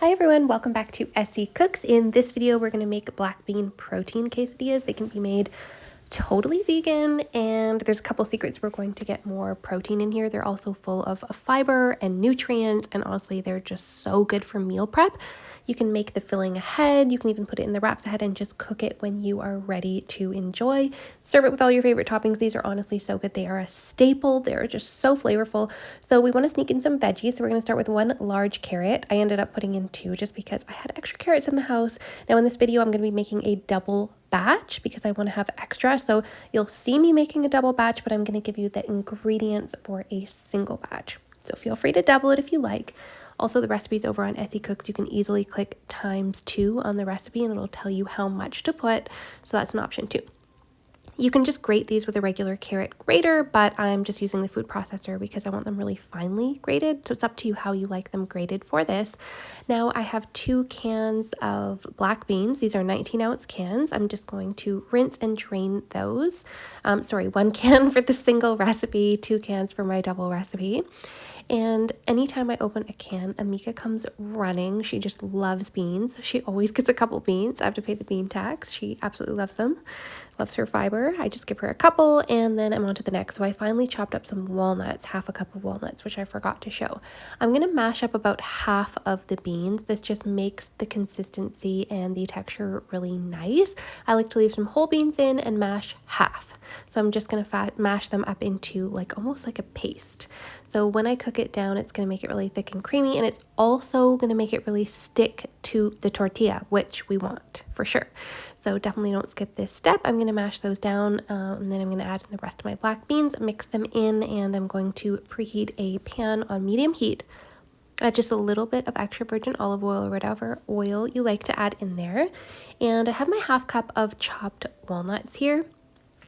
Hi everyone, welcome back to Essie Cooks. In this video, we're going to make black bean protein quesadillas. They can be made totally vegan, and there's a couple secrets. We're going to get more protein in here. They're also full of fiber and nutrients, and honestly, they're just so good for meal prep. You can make the filling ahead. You can even put it in the wraps ahead and just cook it when you are ready to enjoy. Serve it with all your favorite toppings. These are honestly so good. They are a staple. They're just so flavorful. So we want to sneak in some veggies. So we're going to start with one large carrot. I ended up putting in two just because I had extra carrots in the house. Now in this video, I'm going to be making a double batch because I want to have extra. So you'll see me making a double batch, but I'm going to give you the ingredients for a single batch. So feel free to double it if you like. Also, the recipe's over on Essie Cooks. You can easily click ×2 on the recipe and it'll tell you how much to put. So that's an option too. You can just grate these with a regular carrot grater, but I'm just using the food processor because I want them really finely grated. So it's up to you how you like them grated for this. Now I have 2 cans of black beans. These are 19-ounce cans. I'm just going to rinse and drain those. 1 can for the single recipe, 2 cans for my double recipe. And anytime I open a can, Amika comes running. She just loves beans. She always gets a couple beans. I have to pay the bean tax. She absolutely loves them. Loves her fiber. I just give her a couple and then I'm on to the next. So I finally chopped up some walnuts, half a cup of walnuts, which I forgot to show. I'm going to mash up about half of the beans. This just makes the consistency and the texture really nice. I like to leave some whole beans in and mash half. So I'm just going to mash them up into almost like a paste. So when I cook it down, it's going to make it really thick and creamy, and it's also going to make it really stick to the tortilla, which we want for sure. So definitely don't skip this step. I'm going to mash those down and then I'm going to add in the rest of my black beans, mix them in, and I'm going to preheat a pan on medium heat. Add just a little bit of extra virgin olive oil or whatever oil you like to add in there. And I have my half cup of chopped walnuts here.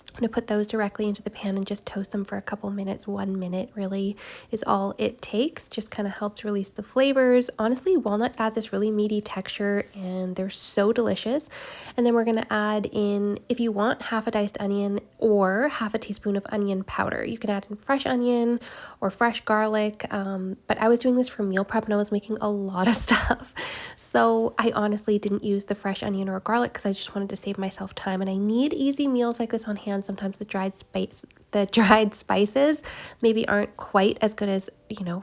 I'm going to put those directly into the pan and just toast them for a couple minutes. 1 minute really is all it takes. Just kind of helps release the flavors. Honestly, walnuts add this really meaty texture and they're so delicious. And then we're going to add in, if you want, half a diced onion or half a teaspoon of onion powder. You can add in fresh onion or fresh garlic, but I was doing this for meal prep and I was making a lot of stuff. So I honestly didn't use the fresh onion or garlic because I just wanted to save myself time, and I need easy meals like this on hand. Sometimes the dried spices maybe aren't quite as good as,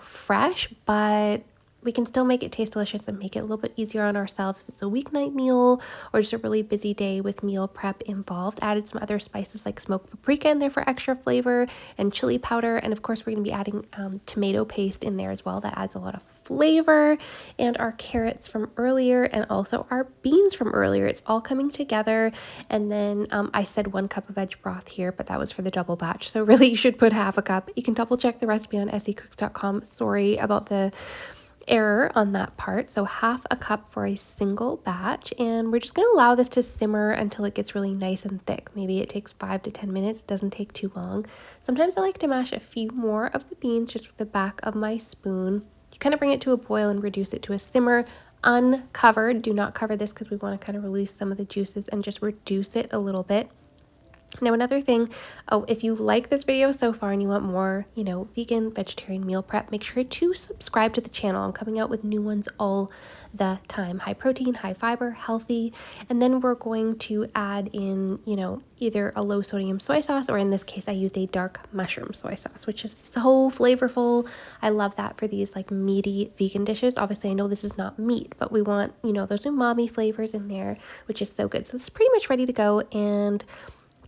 fresh, but we can still make it taste delicious and make it a little bit easier on ourselves if it's a weeknight meal or just a really busy day with meal prep involved. Added some other spices like smoked paprika in there for extra flavor and chili powder. And of course, we're going to be adding tomato paste in there as well. That adds a lot of flavor, and our carrots from earlier and also our beans from earlier. It's all coming together. And then I said 1 cup of veg broth here, but that was for the double batch. So really you should put half a cup. You can double check the recipe on SECooks.com. Sorry about the error on that part. So half a cup for a single batch, and we're just going to allow this to simmer until it gets really nice and thick. Maybe it takes 5 to 10 minutes. It doesn't take too long. Sometimes I like to mash a few more of the beans just with the back of my spoon. You kind of bring it to a boil and reduce it to a simmer uncovered. Do not cover this because we want to kind of release some of the juices and just reduce it a little bit. Now, another thing, if you like this video so far and you want more, vegan, vegetarian meal prep, make sure to subscribe to the channel. I'm coming out with new ones all the time. High protein, high fiber, healthy. And then we're going to add in, either a low sodium soy sauce, or in this case, I used a dark mushroom soy sauce, which is so flavorful. I love that for these meaty vegan dishes. Obviously, I know this is not meat, but we want, those umami flavors in there, which is so good. So it's pretty much ready to go, and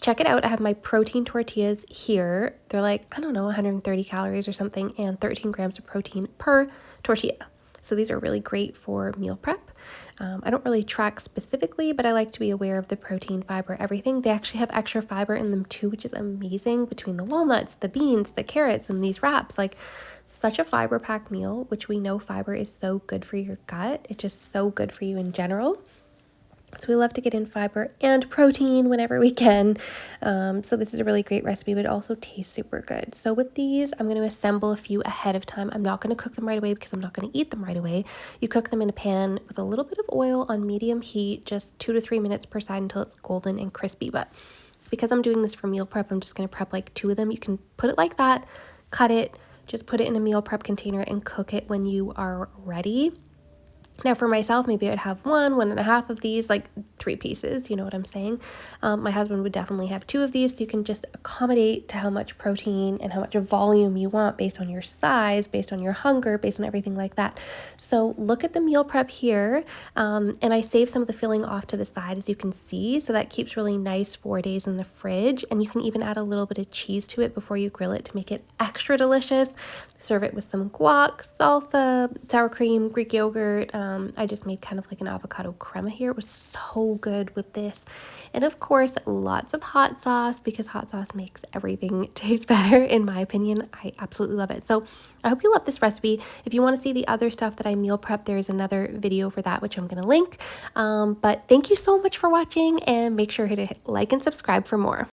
check it out. I have my protein tortillas here. They're 130 calories or something, and 13 grams of protein per tortilla. So these are really great for meal prep. I don't really track specifically, but I like to be aware of the protein, fiber, everything. They actually have extra fiber in them too, which is amazing, between the walnuts, the beans, the carrots, and these wraps. Such a fiber packed meal, which we know fiber is so good for your gut. It's just so good for you in general. So we love to get in fiber and protein whenever we can. So this is a really great recipe, but it also tastes super good. So with these, I'm going to assemble a few ahead of time. I'm not going to cook them right away because I'm not going to eat them right away. You cook them in a pan with a little bit of oil on medium heat, just 2 to 3 minutes per side until it's golden and crispy. But because I'm doing this for meal prep, I'm just going to prep 2 of them. You can put it like that, cut it, just put it in a meal prep container and cook it when you are ready. Now for myself, maybe I'd have one and a half of these, like 3 pieces, you know what I'm saying? My husband would definitely have 2 of these, so you can just accommodate to how much protein and how much volume you want based on your size, based on your hunger, based on everything like that. So look at the meal prep here, and I save some of the filling off to the side, as you can see, so that keeps really nice 4 days in the fridge, and you can even add a little bit of cheese to it before you grill it to make it extra delicious. Serve it with some guac, salsa, sour cream, Greek yogurt. I just made kind of like an avocado crema here. It was so good with this. And of course, lots of hot sauce, because hot sauce makes everything taste better, in my opinion. I absolutely love it. So I hope you love this recipe. If you want to see the other stuff that I meal prep, there's another video for that, which I'm going to link. But thank you so much for watching, and make sure to hit like and subscribe for more.